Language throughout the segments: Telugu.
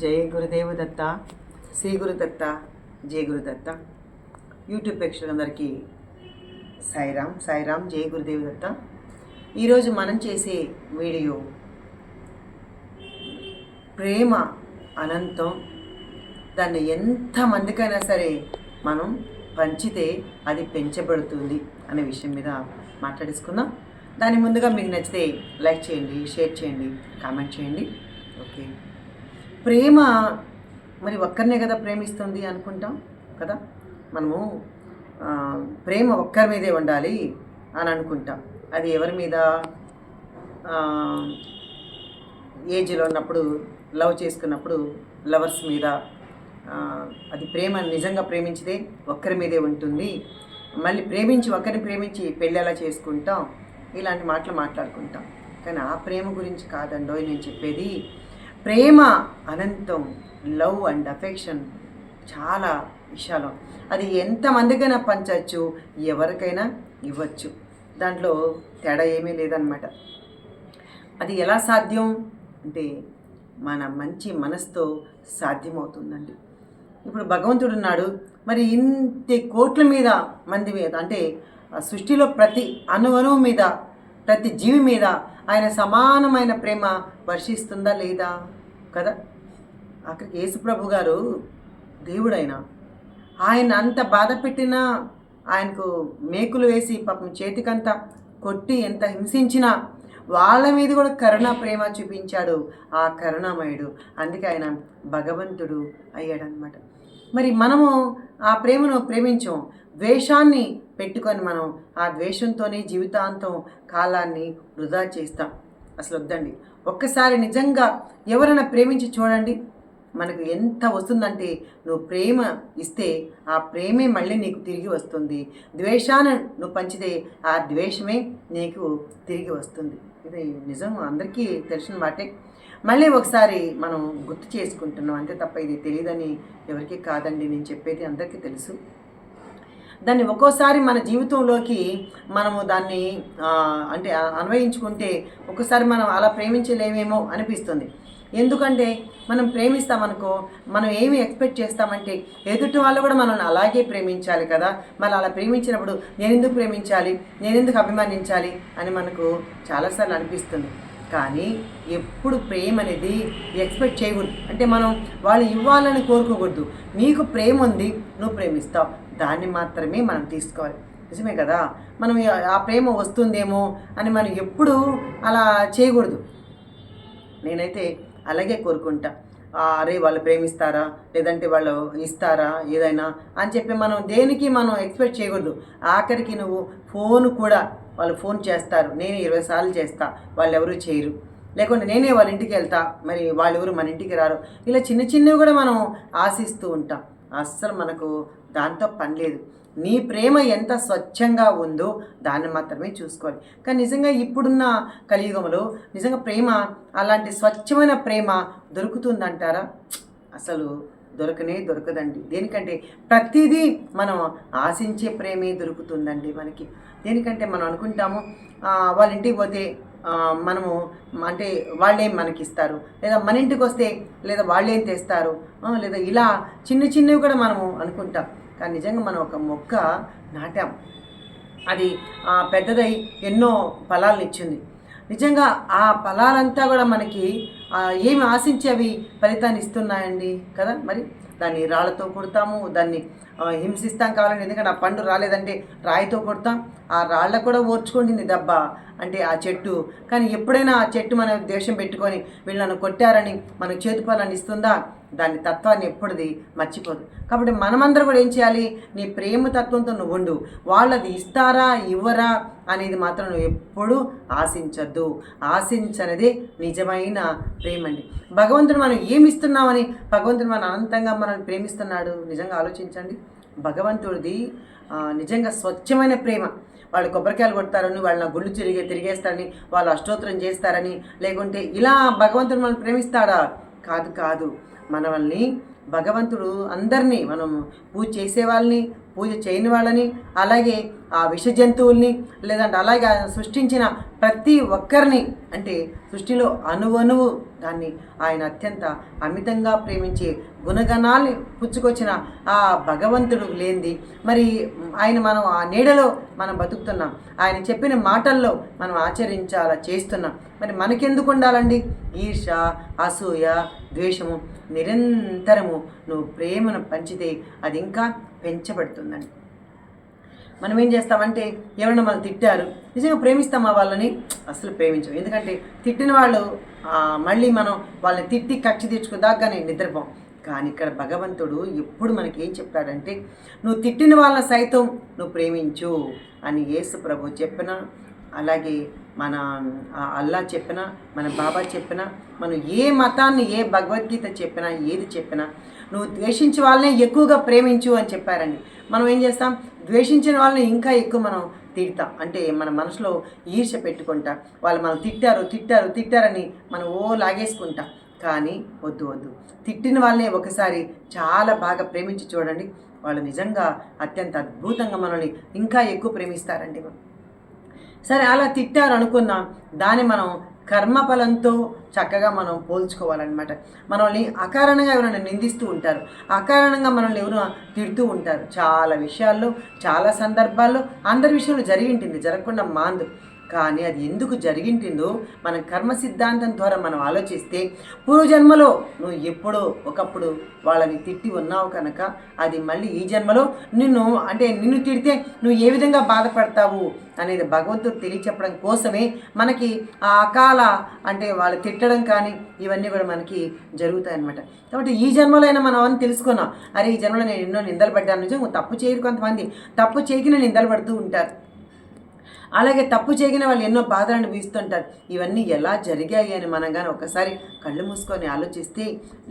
జై గురుదేవ దత్త, శ్రీ గురుదత్త, జై గురుదత్త. యూట్యూబ్ ప్రేక్షకులందరికీ సాయిరామ్ సాయిరామ్, జై గురుదేవ దత్త. ఈరోజు మనం చేసే వీడియో ప్రేమ అనంతం, దాన్ని ఎంతమందికైనా సరే మనం పంచితే అది పెంచబడుతుంది అనే విషయం మీద మాట్లాడేసుకుందాం. దాని ముందుగా మీకు నచ్చితే లైక్ చేయండి, షేర్ చేయండి, కామెంట్ చేయండి. ఓకే, ప్రేమ మరి ఒక్కరినే కదా ప్రేమిస్తుంది అనుకుంటాం కదా. మనము ప్రేమ ఒక్కరి మీదే ఉండాలి అని అనుకుంటాం. అది ఎవరి మీద? ఏజ్లో ఉన్నప్పుడు లవ్ చేసుకున్నప్పుడు లవర్స్ మీద. అది ప్రేమ నిజంగా ప్రేమించితే ఒక్కరి మీదే ఉంటుంది. మళ్ళీ ఒకరిని ప్రేమించి పెళ్ళి ఎలా చేసుకుంటాం, ఇలాంటి మాటలు మాట్లాడుకుంటాం. కానీ ఆ ప్రేమ గురించి కాదండో నేను చెప్పేది. ప్రేమ అనంతం, లవ్ అండ్ అఫెక్షన్ చాలా విశాలం. అది ఎంతమందికైనా పంచవచ్చు, ఎవరికైనా ఇవ్వచ్చు. దాంట్లో తేడా ఏమీ లేదనమాట. అది ఎలా సాధ్యం అంటే మన మంచి మనసుతో సాధ్యమవుతుందండి. ఇప్పుడు భగవంతుడు ఉన్నాడు, మరి ఇంత కోట్ల మీద మంది మీద, అంటే సృష్టిలో ప్రతి అణువు మీద, ప్రతి జీవి మీద ఆయన సమానమైన ప్రేమ వర్షిస్తుందా లేదా కదా. అక్కడికి యేసుప్రభు గారు దేవుడైనా, ఆయన అంత బాధ పెట్టినా, ఆయనకు మేకులు వేసి పాపం చేతికంతా కొట్టి ఎంత హింసించినా వాళ్ళ మీద కూడా కరుణ ప్రేమ చూపించాడు ఆ కరుణామయుడు. అందుకే ఆయన భగవంతుడు అయ్యాడనమాట. మరి మనము ఆ ప్రేమను ప్రేమించాం, ద్వేషాన్ని పెట్టుకొని మనం ఆ ద్వేషంతోనే జీవితాంతం కాలాన్ని వృధా చేస్తాం. అసలు వద్దండి. ఒక్కసారి నిజంగా ఎవరైనా ప్రేమించి చూడండి, మనకు ఎంత వస్తుందంటే, నువ్వు ప్రేమ ఇస్తే ఆ ప్రేమే మళ్ళీ నీకు తిరిగి వస్తుంది. ద్వేషాన్ని నువ్వు పంచితే ఆ ద్వేషమే నీకు తిరిగి వస్తుంది. ఇది నిజం, అందరికీ తెలిసిన మాటే. మళ్ళీ ఒకసారి మనం గుర్తు చేసుకుంటున్నాం అంతే తప్ప ఇది తెలియదని ఎవరికీ కాదండి. నేను చెప్పేది అందరికీ తెలుసు. దాన్ని ఒక్కోసారి మన జీవితంలోకి మనము దాన్ని అంటే అన్వయించుకుంటే ఒక్కోసారి మనం అలా ప్రేమించలేమేమో అనిపిస్తుంది. ఎందుకంటే మనం ప్రేమిస్తామనుకో, మనం ఏమి ఎక్స్పెక్ట్ చేస్తామంటే ఎదుటి వాళ్ళు కూడా మనల్ని అలాగే ప్రేమించాలి కదా. మరి అలా ప్రేమించినప్పుడు నేను ఎందుకు ప్రేమించాలి, నేను ఎందుకు అభిమానించాలి అని మనకు చాలాసార్లు అనిపిస్తుంది. కానీ ఎప్పుడు ప్రేమ అనేది ఎక్స్పెక్ట్ చేయకూడదు. అంటే మనం వాళ్ళు ఇవ్వాలని కోరుకోకూడదు. నీకు ప్రేమ ఉంది, నువ్వు ప్రేమిస్తావు, దాన్ని మాత్రమే మనం తీసుకోవాలి. నిజమే కదా. మనం ఆ ప్రేమ వస్తుందేమో అని మనం ఎప్పుడూ అలా చేయకూడదు. నేనైతే అలాగే కోరుకుంటా. అరే వాళ్ళు ప్రేమిస్తారా, లేదంటే వాళ్ళు ఇస్తారా ఏదైనా అని చెప్పి మనం దేనికి మనం ఎక్స్పెక్ట్ చేయకూడదు. ఆఖరికి నువ్వు ఫోన్ కూడా, వాళ్ళు ఫోన్ చేస్తారు, నేను 20 సార్లు చేస్తా, వాళ్ళు ఎవరు చేయరు. లేకుంటే నేనే వాళ్ళ ఇంటికి వెళ్తా, మరి వాళ్ళు ఎవరు మన ఇంటికి రారు. ఇలా చిన్న చిన్నవి కూడా మనం ఆశిస్తూ ఉంటాం. అస్సలు మనకు దాంతో పని లేదు. నీ ప్రేమ ఎంత స్వచ్ఛంగా ఉందో దాన్ని మాత్రమే చూసుకోవాలి. కానీ నిజంగా ఇప్పుడున్న కలియుగంలో నిజంగా ప్రేమ, అలాంటి స్వచ్ఛమైన ప్రేమ దొరుకుతుందంటారా? అసలు దొరకదండి. దేనికంటే ప్రతిదీ మనం ఆశించే ప్రేమే దొరుకుతుందండి మనకి. దేనికంటే మనం అనుకుంటాము వాళ్ళ ఇంటికి పోతే మనము అంటే వాళ్ళేం మనకిస్తారు, లేదా మన ఇంటికి వస్తే లేదా వాళ్ళేం తెస్తారు, లేదా ఇలా చిన్న చిన్నవి కూడా మనము అనుకుంటాం. కానీ నిజంగా మనం ఒక మొక్క నాటాం, అది పెద్దదై ఎన్నో ఫలాలను ఇచ్చింది. నిజంగా ఆ ఫలాలంతా కూడా మనకి ఏమి ఆశించేవి ఫలితాన్ని ఇస్తున్నాయండి కదా. మరి దాన్ని రాళ్ళతో కొడతాము, దాన్ని హింసిస్తాం కావాలండి. ఎందుకంటే ఆ పండు రాలేదంటే రాయితో కొడతాం. ఆ రాళ్ళ కూడా ఓర్చుకుంటుంది దెబ్బ, అంటే ఆ చెట్టు. కానీ ఎప్పుడైనా ఆ చెట్టు మన ద్వేషం పెట్టుకొని వీళ్ళు నన్ను కొట్టారని మనకు చేతి ఫలాన్ని ఇస్తుందా? దాని తత్వాన్ని ఎప్పుడుది మర్చిపోదు. కాబట్టి మనమందరం కూడా ఏం చేయాలి? నీ ప్రేమ తత్వంతో నువ్వు ఉండు. వాళ్ళది ఇస్తారా ఇవ్వరా అనేది మాత్రం నువ్వు ఎప్పుడూ ఆశించద్దు. ఆశించనిదే నిజమైన ప్రేమ అండి. భగవంతుడు మనం ఏమి ఇస్తున్నామని భగవంతుడు మన అనంతంగా మనల్ని ప్రేమిస్తున్నాడు. నిజంగా ఆలోచించండి. భగవంతుడిది నిజంగా స్వచ్ఛమైన ప్రేమ. వాళ్ళు కొబ్బరికాయలు కొడతారని, వాళ్ళ గుళ్ళు తిరిగేస్తారని, వాళ్ళు అష్టోత్తరం చేస్తారని, లేకుంటే ఇలా భగవంతుడు మనం ప్రేమిస్తాడా? కాదు. మనల్ని భగవంతుడు అందరినీ, మనం పూజ చేసే వాళ్ళని, పూజ చేయని వాళ్ళని, అలాగే ఆ విష జంతువుల్ని, లేదంటే అలాగే ఆయన సృష్టించిన ప్రతి ఒక్కరిని, అంటే సృష్టిలో అణువణువు దాన్ని ఆయన అత్యంత అమితంగా ప్రేమించే గుణగణాల్ని పుచ్చుకొచ్చిన ఆ భగవంతుడు లేనిది మరి ఆయన మనం ఆ నీడలో మనం బతుకుతున్నాం, ఆయన చెప్పిన మాటల్లో మనం ఆచరించాలా చేస్తున్నాం. మరి మనకెందుకు ఉండాలండి ఈర్ష, అసూయ, ద్వేషము? నిరంతరము నువ్వు ప్రేమను పంచితే అది ఇంకా పెంచబడుతుందండి. మనం ఏం చేస్తామంటే ఎవరైనా మనం తిట్టారు, నిజంగా ప్రేమిస్తామా వాళ్ళని? అసలు ప్రేమించం. ఎందుకంటే తిట్టిన వాళ్ళు మళ్ళీ మనం వాళ్ళని తిట్టి కక్ష తీర్చుకుదాకానే నిద్రపోం. కానీ ఇక్కడ భగవంతుడు ఎప్పుడు మనకి ఏం చెప్తాడంటే నువ్వు తిట్టిన వాళ్ళని సైతం నువ్వు ప్రేమించు అని యేసు ప్రభు చెప్పిన, అలాగే మన అల్లా చెప్పినా, మన బాబా చెప్పినా, మనం ఏ మతాన్ని, ఏ భగవద్గీత చెప్పినా, ఏది చెప్పినా నువ్వు ద్వేషించే వాళ్ళనే ఎక్కువగా ప్రేమించు అని చెప్పారండి. మనం ఏం చేస్తాం? ద్వేషించిన వాళ్ళని ఇంకా ఎక్కువ మనం తిడతాం. అంటే మన మనసులో ఈర్ష్య పెట్టుకుంటా, వాళ్ళు మనం తిట్టారని మనం లాగేసుకుంటాం. కానీ వద్దు, తిట్టిన వాళ్ళని ఒకసారి చాలా బాగా ప్రేమించి చూడండి, వాళ్ళు నిజంగా అత్యంత అద్భుతంగా మనల్ని ఇంకా ఎక్కువ ప్రేమిస్తారండి. సరే, అలా తిట్టారు అనుకున్నాం, దాన్ని మనం కర్మఫలంతో చక్కగా మనం పోల్చుకోవాలన్నమాట. మనల్ని అకారణంగా ఎవరైనా నిందిస్తూ ఉంటారు, అకారణంగా మనల్ని ఎవరు తిడుతూ ఉంటారు. చాలా విషయాల్లో, చాలా సందర్భాల్లో అందరి విషయంలో జరిగింటుంది, జరగకుండా మాందు. కానీ అది ఎందుకు జరిగింటుందో మనం కర్మ సిద్ధాంతం ద్వారా మనం ఆలోచిస్తే పూర్వజన్మలో నువ్వు ఎప్పుడో ఒకప్పుడు వాళ్ళని తిట్టి ఉన్నావు కనుక అది మళ్ళీ ఈ జన్మలో నిన్ను తిడితే నువ్వు ఏ విధంగా బాధపడతావు అనేది భగవంతుడు తెలియచెప్పడం కోసమే మనకి ఆ అకాల అంటే వాళ్ళు తిట్టడం కానీ ఇవన్నీ కూడా మనకి జరుగుతాయి అన్నమాట. కాబట్టి ఈ జన్మలో అయినా మనం అని తెలుసుకున్నాం, అరే ఈ జన్మలో నేను ఎన్నో నిందలు పడ్డాను. నిజంగా తప్పు చేయరు, కొంతమంది తప్పు చేయకిన నిందలు పడుతూ ఉంటారు, అలాగే తప్పు చేయగిన వాళ్ళు ఎన్నో బాధలు అనుభవిస్తుంటారు. ఇవన్నీ ఎలా జరిగాయి అని మనం కానీ ఒకసారి కళ్ళు మూసుకొని ఆలోచిస్తే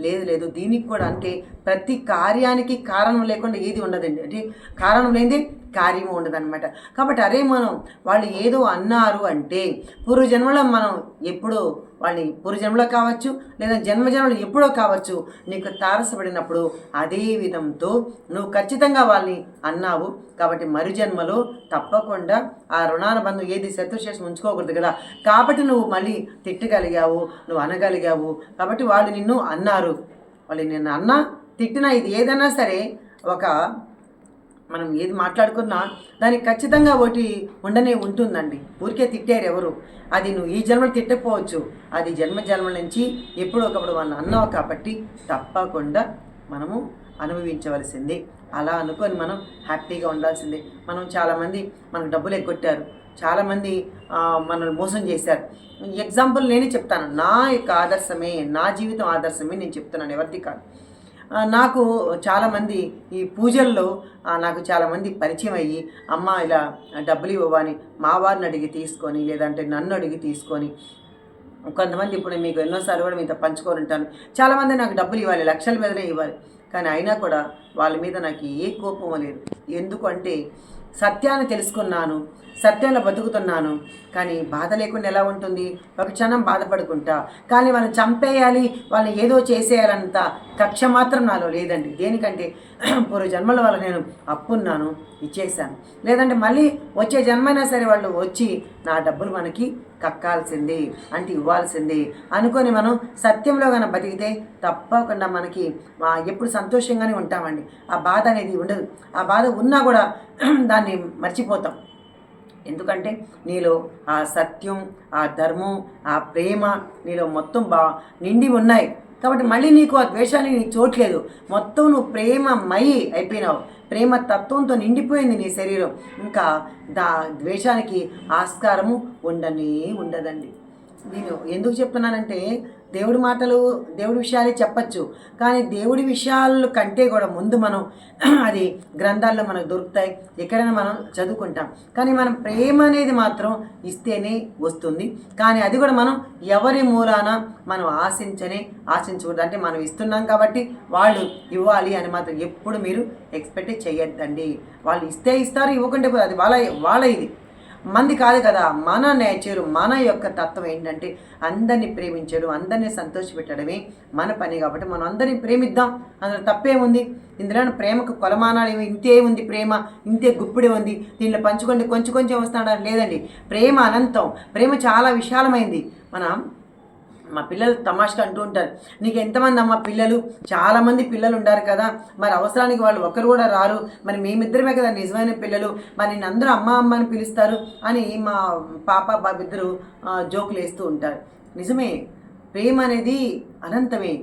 లేదు దీనికి కూడా అంటే ప్రతి కార్యానికి కారణం లేకుండా ఏది ఉండదండి. అంటే కారణం లేనిదే కార్యము ఉండదన్నమాట. కాబట్టి అరే మనం వాళ్ళు ఏదో అన్నారు అంటే పూర్వజన్మలో మనం ఎప్పుడో వాళ్ళని పూర్వజన్మలో కావచ్చు, లేదా జన్మజన్మలో ఎప్పుడో కావచ్చు, నీకు తారసపడినప్పుడు అదే విధంతో నువ్వు ఖచ్చితంగా వాళ్ళని అన్నావు. కాబట్టి మరుజన్మలో తప్పకుండా ఆ రుణానుబంధం ఏది శత్రుశేషం ఉంచుకోకూడదు కదా. కాబట్టి నువ్వు మళ్ళీ తిట్టగలిగావు, నువ్వు అనగలిగావు. కాబట్టి వాళ్ళు నిన్ను అన్నారు, వాళ్ళు నిన్ను అన్నా తిట్టినా ఇది ఏదైనా సరే మనం ఏది మాట్లాడుకున్నా దానికి ఖచ్చితంగా ఒకటి ఉండనే ఉంటుందండి. ఊరికే తిట్టారు ఎవరు, అది నువ్వు ఈ జన్మలు తిట్టకపోవచ్చు, అది జన్మల నుంచి ఎప్పుడో ఒకప్పుడు వాళ్ళని అన్నావు. కాబట్టి తప్పకుండా మనము అనుభవించవలసింది. అలా అనుకొని మనం హ్యాపీగా ఉండాల్సిందే. చాలామంది మనకు డబ్బులు ఎగ్గొట్టారు, చాలామంది మనల్ని మోసం చేశారు. ఎగ్జాంపుల్ నేనే చెప్తాను, నా యొక్క ఆదర్శమే, నా జీవితం ఆదర్శమే నేను చెప్తున్నాను, ఎవరిది కాదు. నాకు చాలామంది ఈ పూజల్లో నాకు చాలామంది పరిచయం అయ్యి అమ్మ ఇలా డబ్బులు ఇవ్వని మా వారిని అడిగి తీసుకొని, లేదంటే నన్ను అడిగి తీసుకొని, కొంతమంది ఇప్పుడు మీకు ఎన్నోసార్లు కూడా మీతో పంచుకొని ఉంటాను, చాలామంది నాకు డబ్బులు ఇవ్వాలి, లక్షల మీదనే ఇవ్వాలి. కానీ అయినా కూడా వాళ్ళ మీద నాకు ఏ కోపం లేదు. ఎందుకంటే సత్యాన్ని తెలుసుకున్నాను, సత్యంలో బతుకుతున్నాను. కానీ బాధ లేకుండా ఎలా ఉంటుంది? ఒక క్షణం బాధపడుకుంటా, కానీ వాళ్ళని చంపేయాలి, వాళ్ళని ఏదో చేసేయాలంత కక్ష మాత్రం నాలో లేదండి. దేనికంటే పూర్వ జన్మలో వాళ్ళకి నేను అప్పున్నాను, ఇచ్చేసాను. లేదంటే మళ్ళీ వచ్చే జన్మైనా సరే వాళ్ళు వచ్చి నా డబ్బులు మనకి కక్కాల్సిందే, అంటే ఇవ్వాల్సిందే అనుకొని మనం సత్యంలో కనుక బతికితే తప్పకుండా మనకి ఎప్పుడు సంతోషంగానే ఉంటామండి. ఆ బాధ అనేది ఉండదు. ఆ బాధ ఉన్నా కూడా దాన్ని మర్చిపోతాం. ఎందుకంటే నీలో ఆ సత్యం, ఆ ధర్మం, ఆ ప్రేమ నీలో మొత్తం నిండి ఉన్నాయి. కాబట్టి మళ్ళీ నీకు ఆ ద్వేషానికి నీకు చోట్లేదు. మొత్తం నువ్వు ప్రేమమయి అయిపోయినావు, ప్రేమ తత్వంతో నిండిపోయింది నీ శరీరం. ఇంకా ద్వేషానికి ఆస్కారము ఉండదండి. నేను ఎందుకు చెప్తున్నానంటే దేవుడి మాటలు, దేవుడి విషయాలే చెప్పచ్చు, కానీ దేవుడి విషయాల కంటే కూడా ముందు మనం అది గ్రంథాల్లో మనకు దొరుకుతాయి, ఎక్కడైనా మనం చదువుకుంటాం. కానీ మనం ప్రేమ అనేది మాత్రం ఇస్తేనే వస్తుంది. కానీ అది కూడా మనం ఎవరి మూలాన మనం ఆశించకూడదు. అంటే మనం ఇస్తున్నాం కాబట్టి వాళ్ళు ఇవ్వాలి అని మాత్రం ఎప్పుడు మీరు ఎక్స్పెక్ట్ చేయొద్దండి. వాళ్ళు ఇస్తే ఇస్తారు, ఇవ్వకుంటే అది వాళ్ళ ఇది. మంది కాదు కదా. మన నేచరు, మన యొక్క తత్వం ఏంటంటే అందరినీ ప్రేమించడం, అందరినీ సంతోషపెట్టడమే మన పని. కాబట్టి మనం అందరినీ ప్రేమిద్దాం, అందులో తప్పేముంది? ఇందులో ప్రేమకు కొలమానాలు ఏమి, ఇంతే ఉంది ప్రేమ, ఇంతే గుప్పిడి ఉంది, దీనిలో పంచుకోండి కొంచెం కొంచెం వస్తాడా? లేదండి. ప్రేమ అనంతం, ప్రేమ చాలా విశాలమైంది. మా పిల్లలు తమాషగా అంటూ ఉంటారు, నీకు ఎంతమంది అమ్మ పిల్లలు? చాలామంది పిల్లలు ఉండారు కదా, మరి అవసరానికి వాళ్ళు ఒక్కరు కూడా రారు, మరి మేమిద్దరమే కదా నిజమైన పిల్లలు, మరి నేను అందరూ అమ్మ అమ్మ అని పిలుస్తారు అని మా పాప బాబు ఇద్దరు జోకులు వేస్తూ ఉంటారు. నిజమే, ప్రేమ అనేది అనంతమే.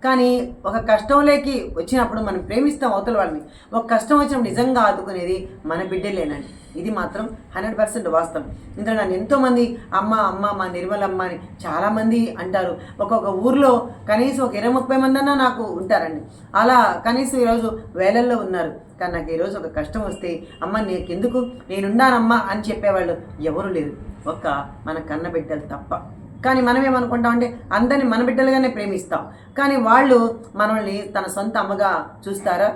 కానీ ఒక కష్టంలోకి వచ్చినప్పుడు మనం ప్రేమిస్తాం అవతల వాళ్ళని. ఒక కష్టం వచ్చినప్పుడు నిజంగా ఆదుకునేది మన బిడ్డలేనండి. ఇది మాత్రం 100% వాస్తవం. ఇందులో నన్ను ఎంతోమంది అమ్మ అమ్మ మా నిర్మలమ్మ అని చాలామంది అంటారు. ఒక్కొక్క ఊర్లో కనీసం ఒక 20-30 మంది అన్నా నాకు ఉంటారండి. అలా కనీసం ఈరోజు వేలల్లో ఉన్నారు. కానీ నాకు ఈరోజు ఒక కష్టం వస్తే అమ్మ నీకెందుకు, నేనున్నానమ్మా అని చెప్పేవాళ్ళు ఎవరు లేరు, ఒక్క మన కన్న బిడ్డలు తప్ప. కానీ మనం ఏమనుకుంటామంటే అందరినీ మన బిడ్డలుగానే ప్రేమిస్తాం, కానీ వాళ్ళు మనల్ని తన సొంత అమ్మగా చూస్తారా?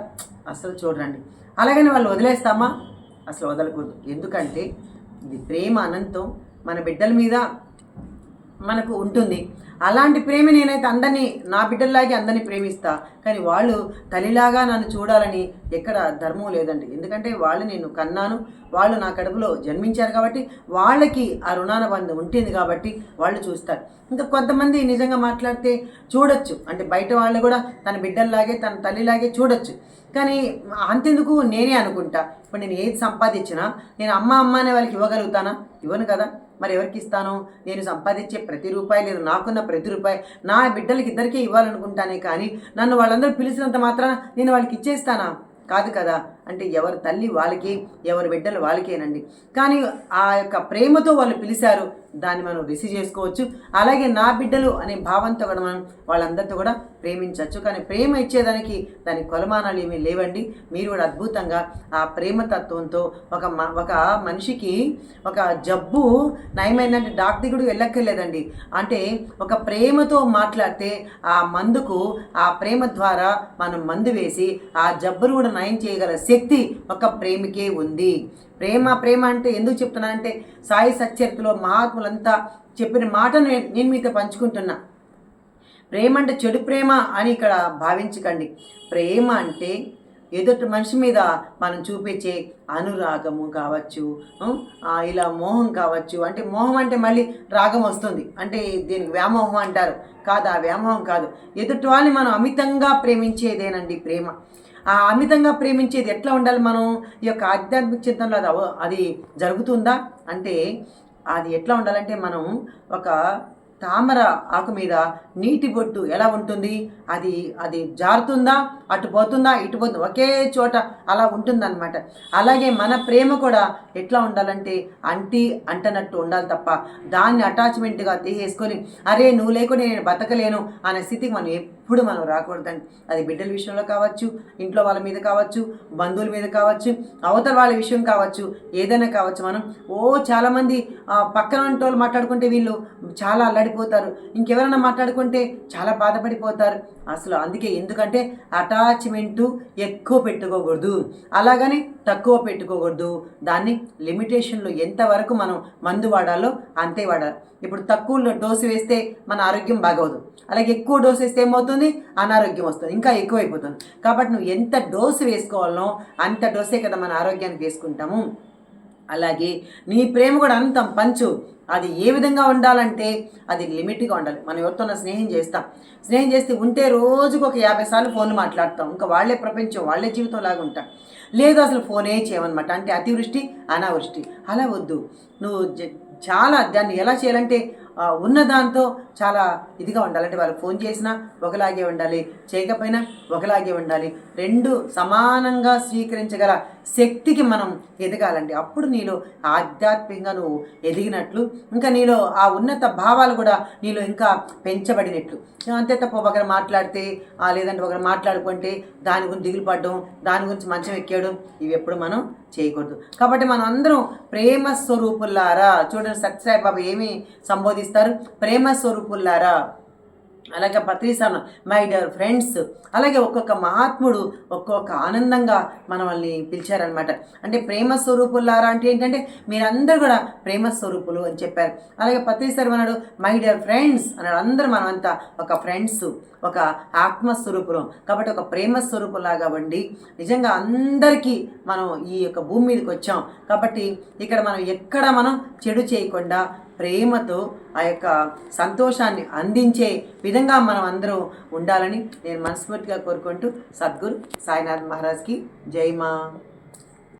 అసలు చూడరండి. అలాగని వాళ్ళు వదిలేస్తామా? అసలు వదలకూడదు. ఎందుకంటే ఇది ప్రేమ అనంతం, మన బిడ్డల మీద మనకు ఉంటుంది. అలాంటి ప్రేమ నేనైతే అందరినీ నా బిడ్డల్లాగే అందరినీ ప్రేమిస్తా, కానీ వాళ్ళు తల్లిలాగా నన్ను చూడాలని ఎక్కడ ధర్మం లేదండి. ఎందుకంటే వాళ్ళు నేను కన్నాను, వాళ్ళు నా కడుపులో జన్మించారు కాబట్టి వాళ్ళకి ఆ రుణానుబంధం ఉంటుంది కాబట్టి వాళ్ళు చూస్తారు. ఇంకా కొంతమంది నిజంగా మాట్లాడితే చూడొచ్చు, అంటే బయట వాళ్ళు కూడా తన బిడ్డల్లాగే తన తల్లిలాగే చూడొచ్చు. కానీ అంతెందుకు, నేనే అనుకుంటా, ఇప్పుడు నేను ఏది సంపాదించినా నేను అమ్మ అమ్మ అనే వాళ్ళకి ఇవ్వగలుగుతానా? ఇవ్వను కదా. మరి ఎవరికి ఇస్తాను? నేను సంపాదించే ప్రతి రూపాయి, లేదు నాకున్న ప్రతి రూపాయి నా బిడ్డలకి ఇద్దరికీ ఇవ్వాలనుకుంటానే, కానీ నన్ను వాళ్ళందరూ పిలిచినంత మాత్రాన నేను వాళ్ళకి ఇచ్చేస్తానా? కాదు కదా. అంటే ఎవరి తల్లి వాళ్ళకి, ఎవరి బిడ్డలు వాళ్ళకేనండి. కానీ ఆ యొక్క ప్రేమతో వాళ్ళు పిలిచారు, దాన్ని మనం రిసీవ్ చేసుకోవచ్చు. అలాగే నా బిడ్డలు అనే భావంతో కూడా మనం వాళ్ళందరితో కూడా ప్రేమించవచ్చు. కానీ ప్రేమ ఇచ్చేదానికి దాని కొలమానాలు ఏమీ లేవండి. మీరు కూడా అద్భుతంగా ఆ ప్రేమతత్వంతో ఒక మనిషికి ఒక జబ్బు నయమైందంటే డాక్టర్ దగ్గరికి వెళ్ళక్కర్లేదండి. అంటే ఒక ప్రేమతో మాట్లాడితే ఆ మందుకు, ఆ ప్రేమ ద్వారా మనం మందు వేసి ఆ జబ్బును కూడా నయం చేయగల శక్తి ఒక ప్రేమకే ఉంది. ప్రేమ ప్రేమ అంటే ఎందుకు చెప్తున్నానంటే సాయి సచ్చరితలో మహాత్ములంతా చెప్పిన మాటను నేను మీతో పంచుకుంటున్నా. ప్రేమ అంటే చెడు ప్రేమ అని ఇక్కడ భావించకండి. ప్రేమ అంటే ఎదుటి మనిషి మీద మనం చూపించే అనురాగము కావచ్చు, ఇలా మోహం కావచ్చు. అంటే మోహం అంటే మళ్ళీ రాగం వస్తుంది, అంటే దీనికి వ్యామోహం అంటారు. కాదు, ఆ వ్యామోహం కాదు. ఎదుటి వాళ్ళని మనం అమితంగా ప్రేమించేదేనండి ప్రేమ. ఆ అమితంగా ప్రేమించేది ఎట్లా ఉండాలి? మనం ఈ యొక్క ఆధ్యాత్మిక చింతనలో అది జరుగుతుందా అంటే అది ఎట్లా ఉండాలంటే, మనం ఒక తామర ఆకు మీద నీటి బొట్టు ఎలా ఉంటుంది, అది జారుతుందా, అటు పోతుందా, ఇటు పోతుందా, ఒకే చోట అలా ఉంటుందన్నమాట. అలాగే మన ప్రేమ కూడా ఎట్లా ఉండాలంటే అంటనట్టు ఉండాలి తప్ప దాన్ని అటాచ్మెంట్గా తీసేసుకొని అరే నువ్వు లేకుండా నేను బతకలేను అనే స్థితికి మనం ఎప్పుడు మనం రాకూడదండి. అది బిడ్డల విషయంలో కావచ్చు, ఇంట్లో వాళ్ళ మీద కావచ్చు, బంధువుల మీద కావచ్చు, అవతల వాళ్ళ విషయం కావచ్చు, ఏదైనా కావచ్చు. మనం చాలామంది పక్కన వాళ్ళు మాట్లాడుకుంటే వీళ్ళు చాలా అల్లాడిపోతారు, ఇంకెవరైనా మాట్లాడుకుంటే చాలా బాధపడిపోతారు. అసలు అందుకే, ఎందుకంటే అటాచ్మెంటు ఎక్కువ పెట్టుకోకూడదు, అలాగని తక్కువ పెట్టుకోకూడదు. దాన్ని లిమిటేషన్లో ఎంతవరకు మనం మందు వాడాలో అంతే వాడాలి. ఇప్పుడు తక్కువ డోసు వేస్తే మన ఆరోగ్యం బాగోదు, అలాగే ఎక్కువ డోసు వేస్తే ఏమవుతుంది, అనారోగ్యం వస్తుంది, ఇంకా ఎక్కువైపోతుంది. కాబట్టి నువ్వు ఎంత డోసు వేసుకోవాలనో అంత డోసే కదా మన ఆరోగ్యానికి వేసుకుంటాము. అలాగే నీ ప్రేమ కూడా అనంతం పంచు. అది ఏ విధంగా ఉండాలంటే అది లిమిట్గా ఉండాలి. మనం ఎవరితోనో స్నేహం చేస్తే ఉంటే రోజుకు ఒక 50 సార్లు ఫోన్లు మాట్లాడతాం, ఇంకా వాళ్ళే ప్రపంచం, వాళ్ళే జీవితం లాగా ఉంటాం. లేదు అసలు ఫోనే చేయమన్నమాట, అంటే అతివృష్టి అనావృష్టి. అలా వద్దు. నువ్వు చాలా దాన్ని ఎలా చేయాలంటే ఉన్న దాంతో చాలా ఇదిగా ఉండాలంటే వాళ్ళు ఫోన్ చేసినా ఒకలాగే ఉండాలి, చేయకపోయినా ఒకలాగే ఉండాలి. రెండు సమానంగా స్వీకరించగల శక్తికి మనం ఎదగాలండి. అప్పుడు నీలో ఆధ్యాత్మికంగా నువ్వు ఎదిగినట్లు, ఇంకా నీలో ఆ ఉన్నత భావాలు కూడా నీలో ఇంకా పెంచబడినట్లు. అంతే తప్ప ఒకరు మాట్లాడితే లేదంటే ఒకరు మాట్లాడుకుంటే దాని గురించి దిగులు పడడం, దాని గురించి మంచం ఎక్కేయడం, ఇవి ఎప్పుడు మనం చేయకూడదు. కాబట్టి మనం అందరం ప్రేమ స్వరూపులారా. చూడండి సత్యసాయి బాబా ఏమి సంబోధిస్తారు, ప్రేమ స్వరూపులారా. అలాగే పత్రిసాను మై డియర్ ఫ్రెండ్స్, అలాగే ఒక్కొక్క మహాత్ముడు ఒక్కొక్క ఆనందంగా మనల్ని పిలిచారనమాట. అంటే ప్రేమ స్వరూపులారా అంటే ఏంటంటే మీరందరూ కూడా ప్రేమ స్వరూపులు అని చెప్పారు. అలాగే పత్రిసారు అన్నాడు మై డియర్ ఫ్రెండ్స్ అన్నాడు. అందరూ మనమంతా ఒక ఫ్రెండ్స్, ఒక ఆత్మస్వరూపులం కాబట్టి ఒక ప్రేమ స్వరూపులాగా ఉండి నిజంగా అందరికీ మనం ఈ యొక్క భూమి మీదకి వచ్చాం కాబట్టి ఇక్కడ మనం ఎక్కడ మనం చెడు చేయకుండా ప్రేమతో ఆ యొక్క సంతోషాన్ని అందించే విధంగా మనం అందరం ఉండాలని నేను మనస్ఫూర్తిగా కోరుకుంటూ సద్గురు సాయినాథ్ మహారాజ్కి జై మా.